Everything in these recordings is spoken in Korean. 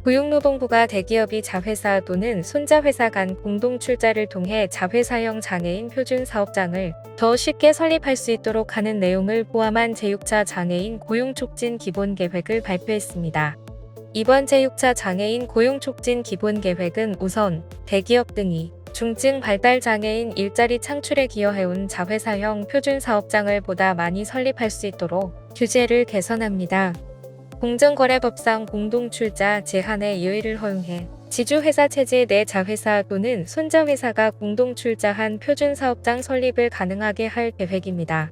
고용노동부가 대기업이 자회사 또는 손자회사 간 공동 출자를 통해 자회사형 장애인 표준 사업장을 더 쉽게 설립할 수 있도록 하는 내용을 포함한 제6차 장애인 고용촉진 기본계획을 발표했습니다. 이번 제6차 장애인 고용촉진 기본계획은 우선 대기업 등이 중증 발달 장애인 일자리 창출에 기여해온 자회사형 표준 사업장을 보다 많이 설립할 수 있도록 규제를 개선합니다. 공정거래법상 공동출자 제한의 여의를 허용해 지주회사 체제 내 자회사 또는 손자회사가 공동출자한 표준사업장 설립을 가능하게 할 계획입니다.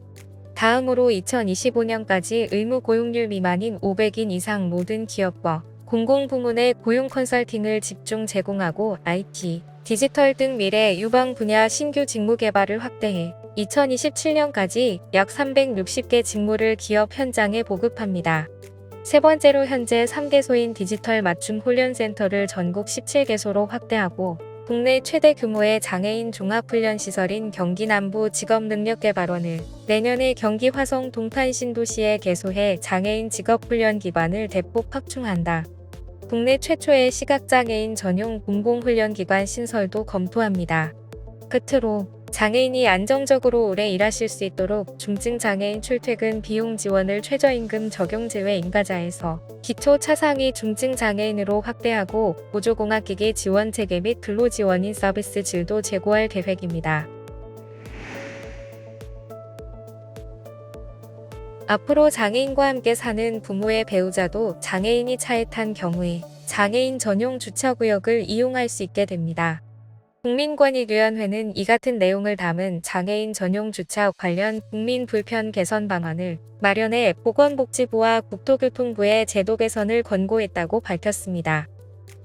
다음으로 2025년까지 의무 고용률 미만인 500인 이상 모든 기업과 공공부문의 고용 컨설팅을 집중 제공하고 IT, 디지털 등 미래 유방 분야 신규 직무 개발을 확대해 2027년까지 약 360개 직무를 기업 현장에 보급합니다. 세 번째로 현재 3개소인 디지털 맞춤 훈련센터를 전국 17개소로 확대하고 국내 최대 규모의 장애인 종합훈련시설인 경기 남부 직업능력개발원을 내년에 경기 화성 동탄 신도시에 개소해 장애인 직업훈련 기반을 대폭 확충한다. 국내 최초의 시각장애인 전용 공공훈련기관 신설도 검토합니다. 끝으로 장애인이 안정적으로 오래 일하실 수 있도록 중증장애인 출퇴근 비용 지원을 최저임금 적용 제외 임가자에서 기초 차상위 중증장애인으로 확대하고 보조공학기기 지원 체계 및 근로지원인 서비스 질도 제고할 계획입니다. 앞으로 장애인과 함께 사는 부모의 배우자도 장애인이 차에 탄 경우에 장애인 전용 주차구역을 이용할 수 있게 됩니다. 국민권익위원회는 이 같은 내용을 담은 장애인 전용 주차 관련 국민 불편 개선 방안을 마련해 보건복지부와 국토교통부의 제도 개선을 권고했다고 밝혔습니다.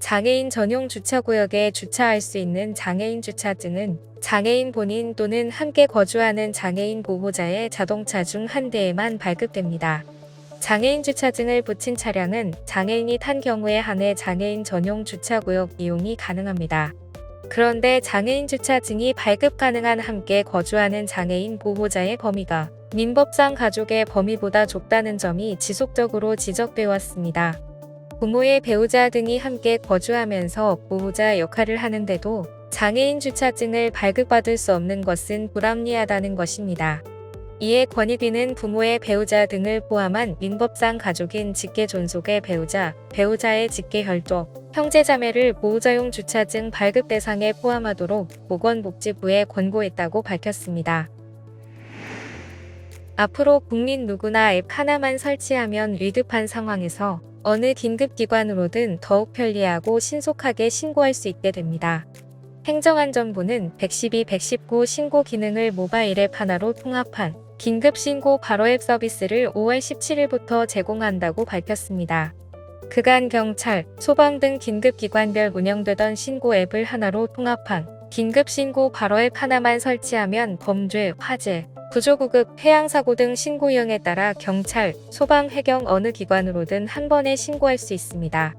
장애인 전용 주차구역에 주차할 수 있는 장애인 주차증은 장애인 본인 또는 함께 거주하는 장애인 보호자의 자동차 중 한 대에만 발급됩니다. 장애인 주차증을 붙인 차량은 장애인이 탄 경우에 한해 장애인 전용 주차구역 이용이 가능합니다. 그런데 장애인 주차증이 발급 가능한 함께 거주하는 장애인 보호자의 범위가 민법상 가족의 범위보다 좁다는 점이 지속적으로 지적되어 왔습니다. 부모의 배우자 등이 함께 거주하면서 보호자 역할을 하는데도 장애인 주차증을 발급받을 수 없는 것은 불합리하다는 것입니다. 이에 권익위는 부모의 배우자 등을 포함한 민법상 가족인 직계존속의 배우자, 배우자의 직계혈족, 형제자매를 보호자용 주차증 발급 대상에 포함하도록 보건복지부에 권고했다고 밝혔습니다. 앞으로 국민 누구나 앱 하나만 설치하면 위급한 상황에서 어느 긴급기관으로든 더욱 편리하고 신속하게 신고할 수 있게 됩니다. 행정안전부는 112, 119 신고 기능을 모바일 앱 하나로 통합한 긴급신고 바로 앱 서비스를 5월 17일부터 제공한다고 밝혔습니다. 그간 경찰, 소방 등 긴급기관별 운영되던 신고 앱을 하나로 통합한 긴급신고 바로 앱 하나만 설치하면 범죄, 화재, 구조구급, 해양사고 등 신고유형에 따라 경찰, 소방, 해경 어느 기관으로든 한 번에 신고할 수 있습니다.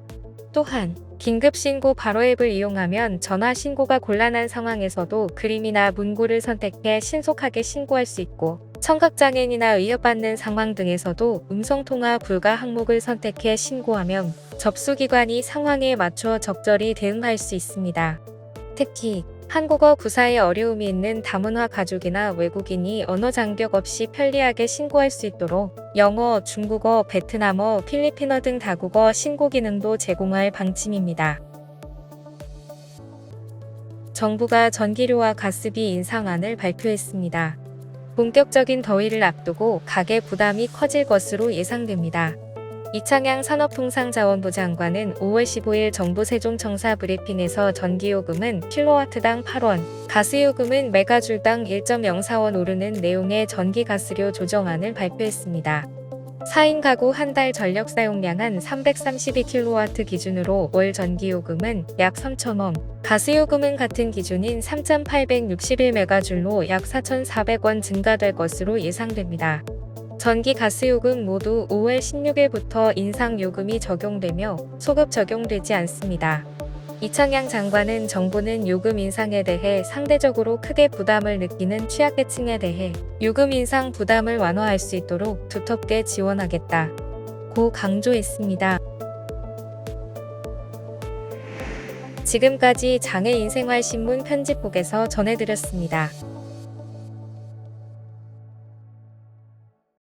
또한 긴급신고 바로 앱을 이용하면 전화신고가 곤란한 상황에서도 그림이나 문구를 선택해 신속하게 신고할 수 있고 청각장애인이나 위협받는 상황 등에서도 음성통화 불가 항목을 선택해 신고하면 접수기관이 상황에 맞춰 적절히 대응할 수 있습니다. 특히 한국어 구사에 어려움이 있는 다문화 가족이나 외국인이 언어 장벽 없이 편리하게 신고할 수 있도록 영어, 중국어, 베트남어, 필리핀어 등 다국어 신고 기능도 제공할 방침입니다. 정부가 전기료와 가스비 인상안을 발표했습니다. 본격적인 더위를 앞두고 가계 부담이 커질 것으로 예상됩니다. 이창양 산업통상자원부 장관은 5월 15일 정부 세종청사 브리핑에서 전기요금은 킬로와트당 8원, 가스요금은 메가줄당 1.04원 오르는 내용의 전기가스료 조정안을 발표했습니다. 4인 가구 한 달 전력 사용량은 332kW 기준으로 월 전기요금은 약 3,000원, 가스요금은 같은 기준인 3,861메가줄로 약 4,400원 증가될 것으로 예상됩니다. 전기 가스요금 모두 5월 16일부터 인상요금이 적용되며 소급 적용되지 않습니다. 이창양 장관은 정부는 요금 인상에 대해 상대적으로 크게 부담을 느끼는 취약계층에 대해 요금 인상 부담을 완화할 수 있도록 두텁게 지원하겠다 고 강조했습니다. 지금까지 장애인생활신문 편집국에서 전해드렸습니다.